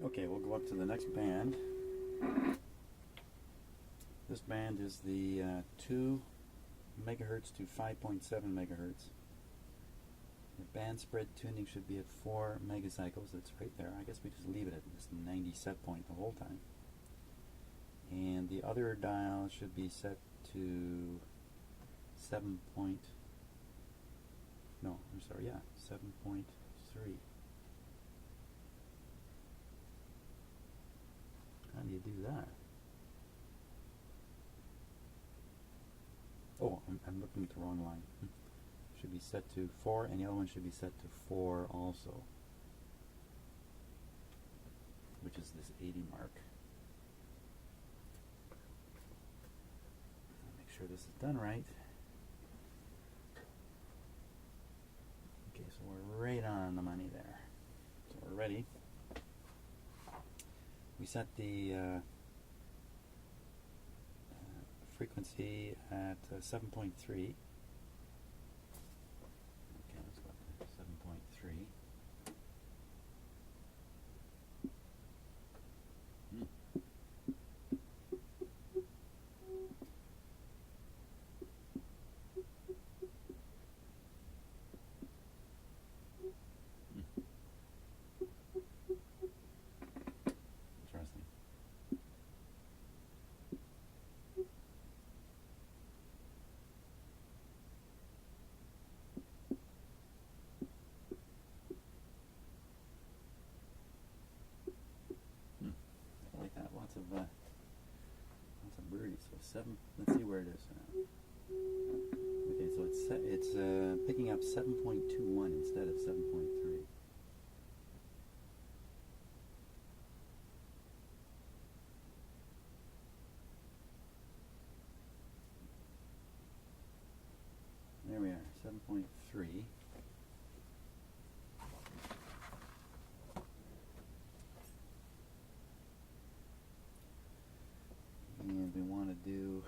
Okay, we'll go up to the next band. This band is the 2 megahertz to 5.7 megahertz. The band spread tuning should be at 4 megacycles. That's right there. I guess we just leave it at this 90 set point the whole time. And the other dial should be set to 7 point. No, I'm sorry. Yeah, 7.3. How do you do that? Oh, I'm looking at the wrong line. Should be set to 4, and the other one should be set to 4 also, which is this 80 mark. Make sure this is done right. Okay, so we're right on the money there. So we're ready. We set the frequency at 7.3. Okay, let's go up to 7.3. Interesting. I like that. Lots of birdies. So 7. Let's see where it is. Okay, so it's picking up 7.21 instead of 7.3. There we are, 7.3. And we want to do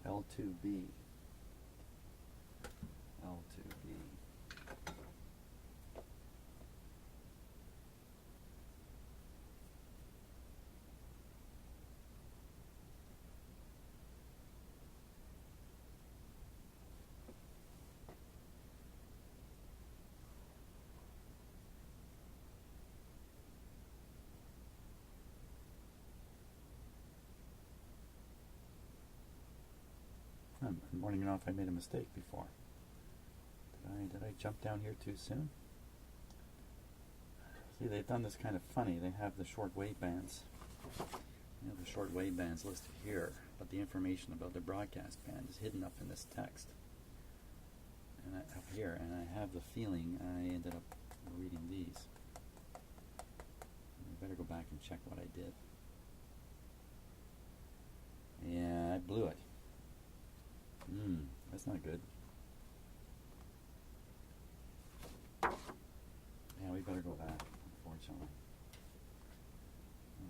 L2B. L2B. I'm wondering if I made a mistake before. Did I jump down here too soon? See, they've done this kind of funny. They have the shortwave bands. You know, the shortwave bands listed here, but the information about the broadcast band is hidden up in this text. And up here, and I have the feeling I ended up reading these. I better go back and check what I did. Yeah, I blew it. That's not good. Yeah, we better go back, unfortunately.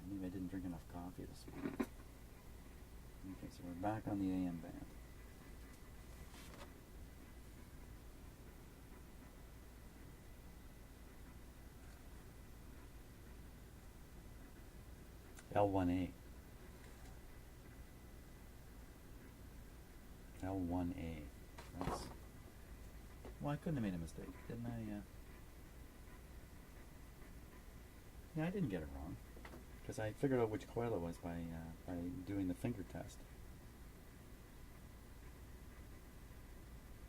Maybe I didn't drink enough coffee this morning. Okay, so we're back on the AM band. L1A. L1A. That's... Well, I couldn't have made a mistake, didn't I? Yeah, I didn't get it wrong, because I figured out which coil it was by doing the finger test.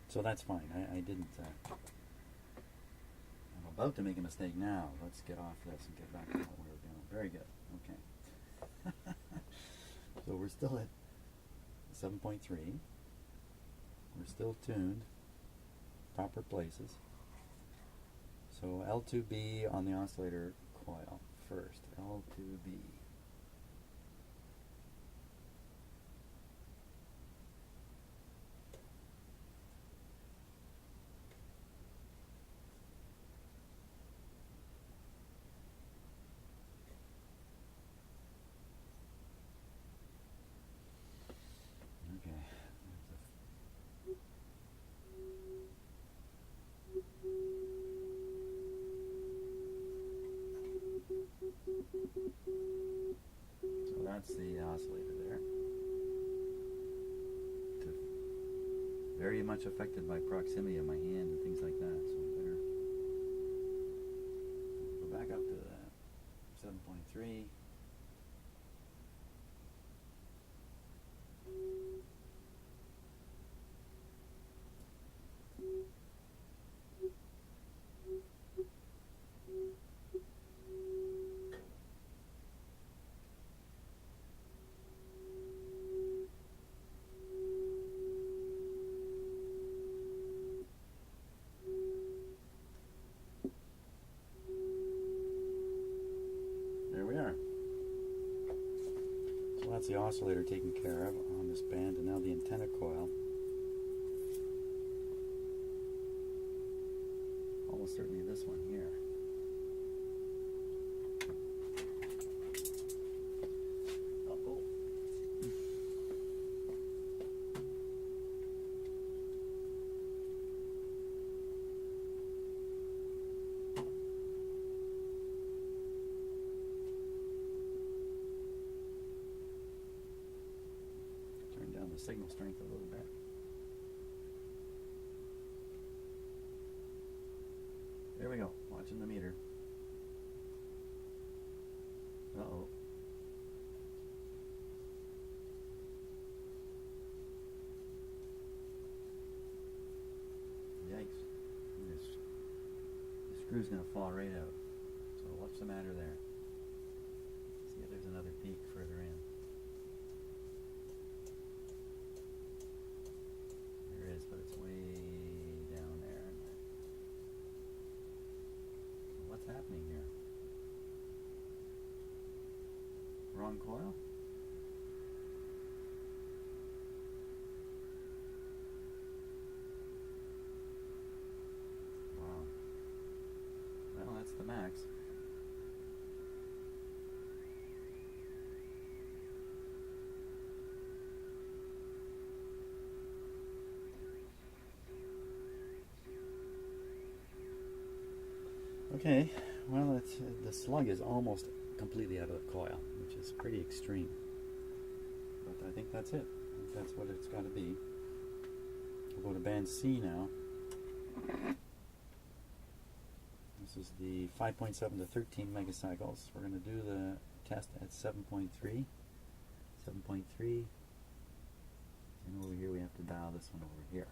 So that's fine. I didn't... I'm about to make a mistake now. Let's get off this and get back to what we were doing. Very good. Okay. So we're still at 7.3. We're still tuned, proper places. So L2B on the oscillator coil first. L2B. Okay. So that's the oscillator there. Very much affected by proximity of my hand and things like that, so I better go back up to the 7.3. That's the oscillator taken care of on this band, and now the antenna coil. Almost certainly this one here. Uh-oh. The signal strength a little bit. There we go, watching the meter. Uh-oh. Yikes. The screw's going to fall right out. So what's the matter there? See if there's another peak further in. But it's way down there. What's happening here? Wrong coil? Wow. Well, that's the max. Okay, well, the slug is almost completely out of the coil, which is pretty extreme. But I think that's it. I think that's what it's got to be. We'll go to band C now. This is the 5.7 to 13 megacycles. We're going to do the test at 7.3. 7.3. And over here we have to dial this one over here.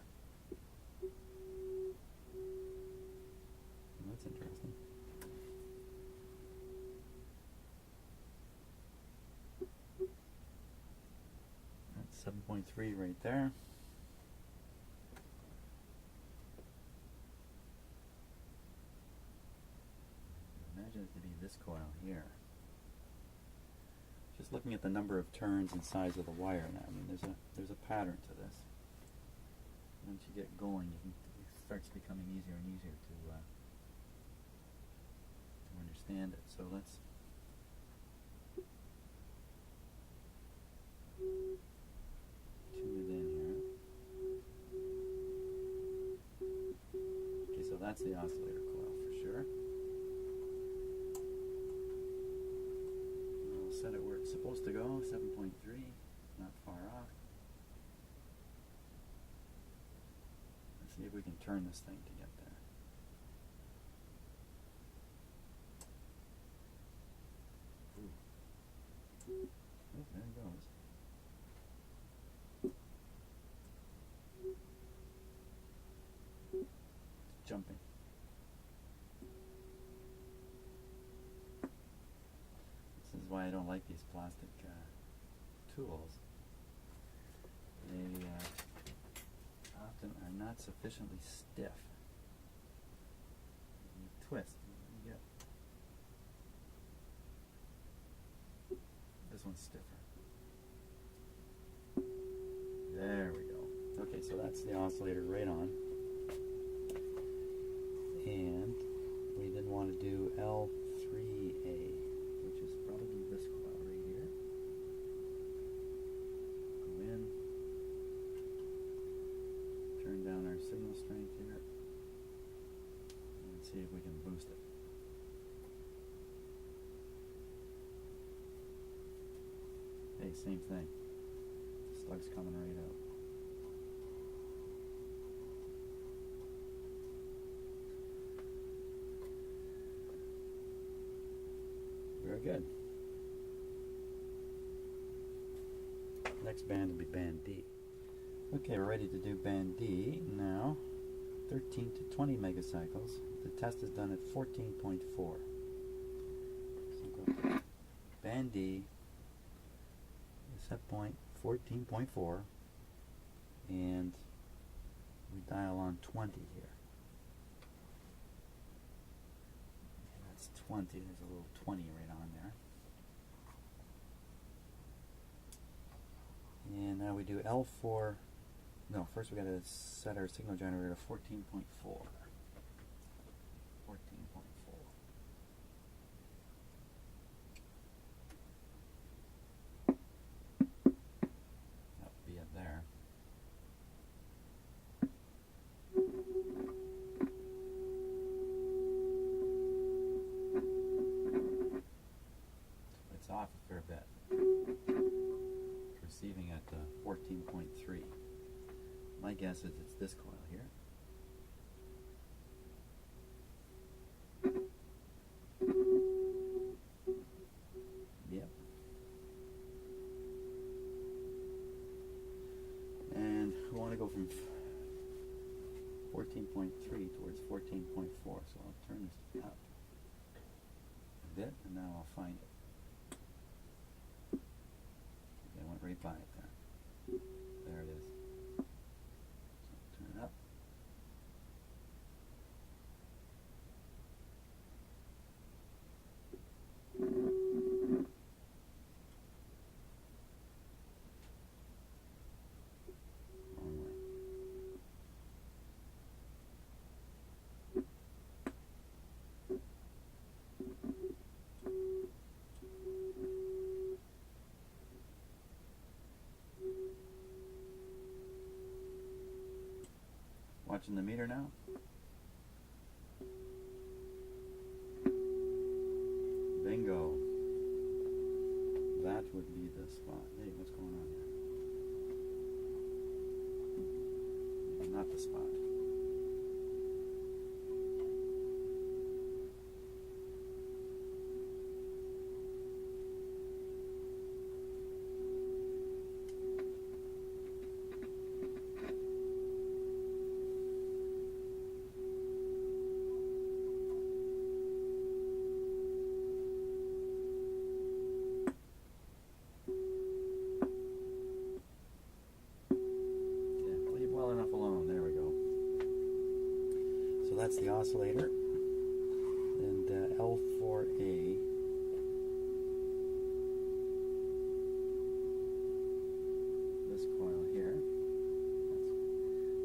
That's interesting. That's 7.3 right there. Imagine it to be this coil here. Just looking at the number of turns and size of the wire now, I mean, there's a pattern to this. Once you get going, it starts becoming easier and easier to understand it. So let's tune it in here. Okay, so that's the oscillator coil for sure. We'll set it where it's supposed to go, 7.3, not far off. Let's see if we can turn this thing to get there. Oh, there it goes. It's jumping. This is why I don't like these plastic tools. They often are not sufficiently stiff. You twist, you get this one's stiffer. There we go. Okay, so that's the oscillator right on. And we then want to do L3A, which is probably this coil right here. Go in. Turn down our signal strength here. And see if we can boost it. Hey, same thing. Slug's coming right out. Very good. Next band will be band D. Okay, we're ready to do band D now. 13 to 20 megacycles. The test is done at 14.4. So go to band D, set point 14.4, and we dial on 20 here. Okay, that's 20. There's a little 20 right on there. And now we do L4. No, first we got to set our signal generator to 14.4. 14.4. That would be it there. It's off a fair bit. It's receiving at 14.3. My guess is it's this coil here. Yep. And we want to go from 14.3 towards 14.4, so I'll turn this up a bit, and now I'll find it. Okay, I went right by it there. There it is. Turn it up. Wrong way. Watching the meter now. Bingo. That would be the spot. Hey, what's going on here? Not the spot. That's the oscillator, and L4A. This coil here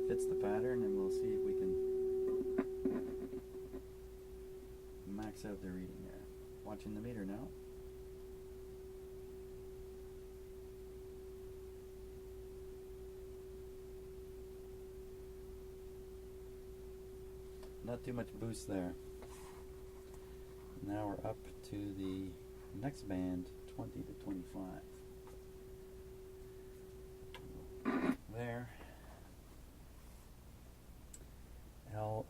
fits the pattern, and we'll see if we can max out the reading there. Watching the meter now. Not too much boost there. Now we're up to the next band, 20 to 25. There.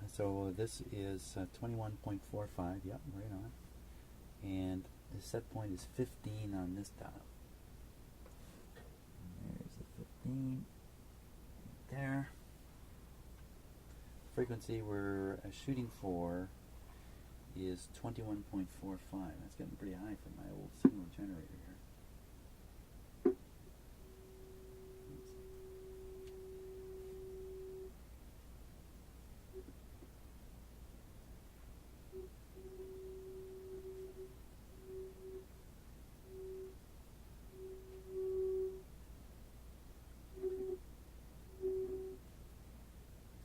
So this is 21.45, yep, right on. And the set point is 15 on this dial. And there's the 15. Right there. Frequency we're shooting for is 21.45. That's getting pretty high for my old signal generator here.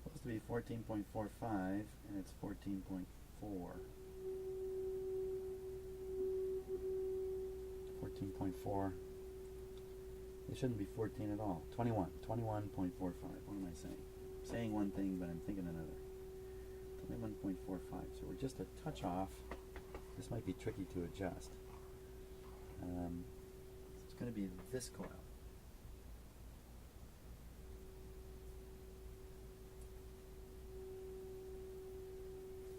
Supposed to be 14.45 and it's 14.4. 14.4. It shouldn't be 14 at all. 21. 21.45. What am I saying? I'm saying one thing, but I'm thinking another. 21.45. So we're just a touch off. This might be tricky to adjust. Let's going to be this coil.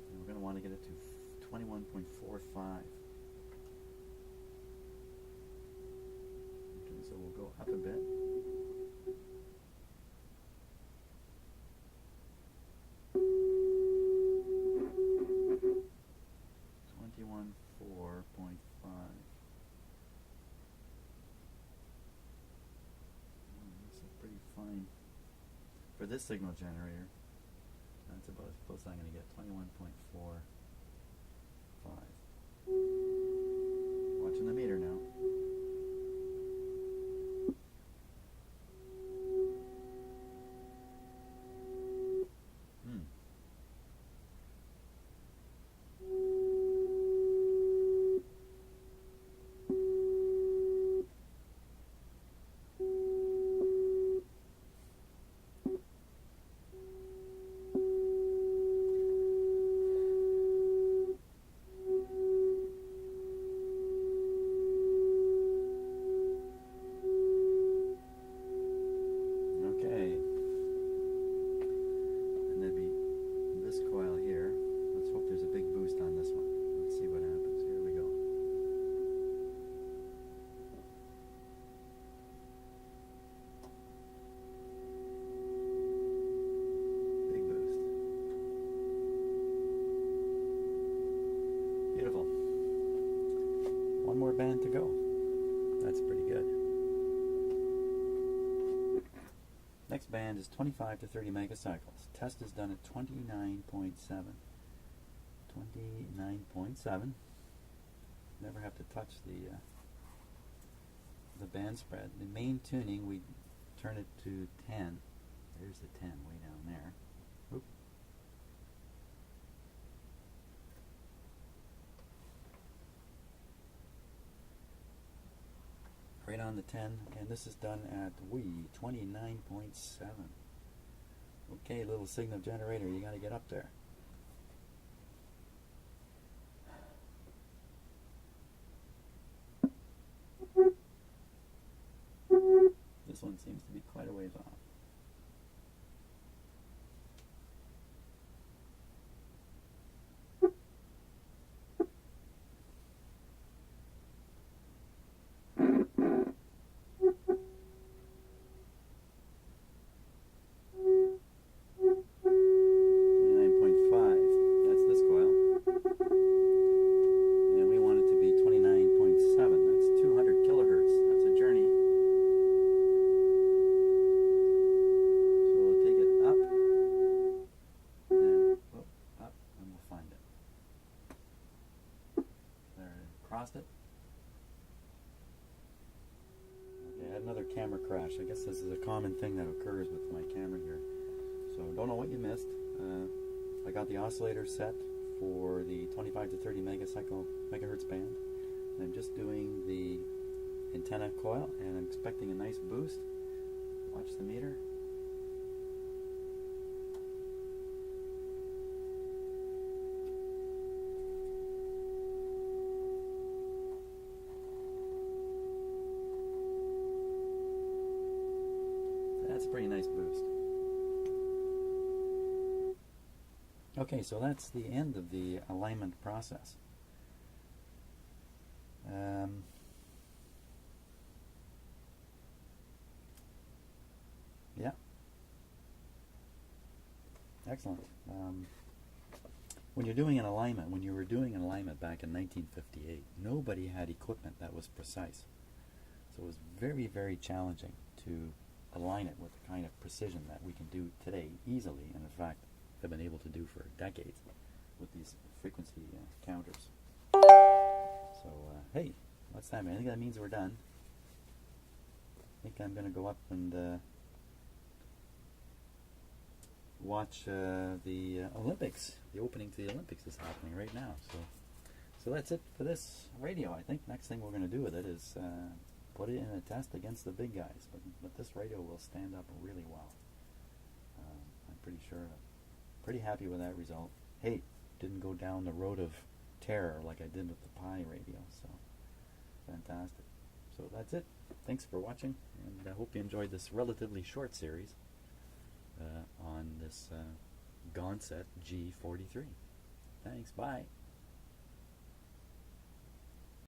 And we're going to want to get it to 21.45. Okay, so we'll go up a bit. For this signal generator, that's about as close as I'm going to get. 21.45. Watching the meter now. Beautiful. One more band to go. That's pretty good. Next band is 25 to 30 megacycles. Test is done at 29.7. 29.7. Never have to touch the band spread. The main tuning, we turn it to 10. There's the 10 way down there. Oop. Right on the 10, and this is done at 29.7. Okay, little signal generator, you got to get up there. This one seems to be quite a ways off. It. Okay, I had another camera crash. I guess this is a common thing that occurs with my camera here. So don't know what you missed. I got the oscillator set for the 25 to 30 megahertz band. And I'm just doing the antenna coil, and I'm expecting a nice boost. Watch the meter. That's a pretty nice boost. Okay, so that's the end of the alignment process. Yeah. Excellent. When you're doing an alignment, when you were doing an alignment back in 1958, nobody had equipment that was precise. So it was very, very challenging to align it with the kind of precision that we can do today easily, and in fact have been able to do for decades with these frequency counters. So hey, what's that mean? I think that means we're done. I think I'm going to go up and watch the Olympics. The opening to the Olympics is happening right now. So that's it for this radio. I think next thing we're going to do with it is put it in a test against the big guys, but this radio will stand up really well. I'm pretty sure. Pretty happy with that result. Hey, didn't go down the road of terror like I did with the Pi radio, so fantastic. So that's it. thanks for watching, and I hope you enjoyed this relatively short series on this Gonset G-43. Thanks, bye.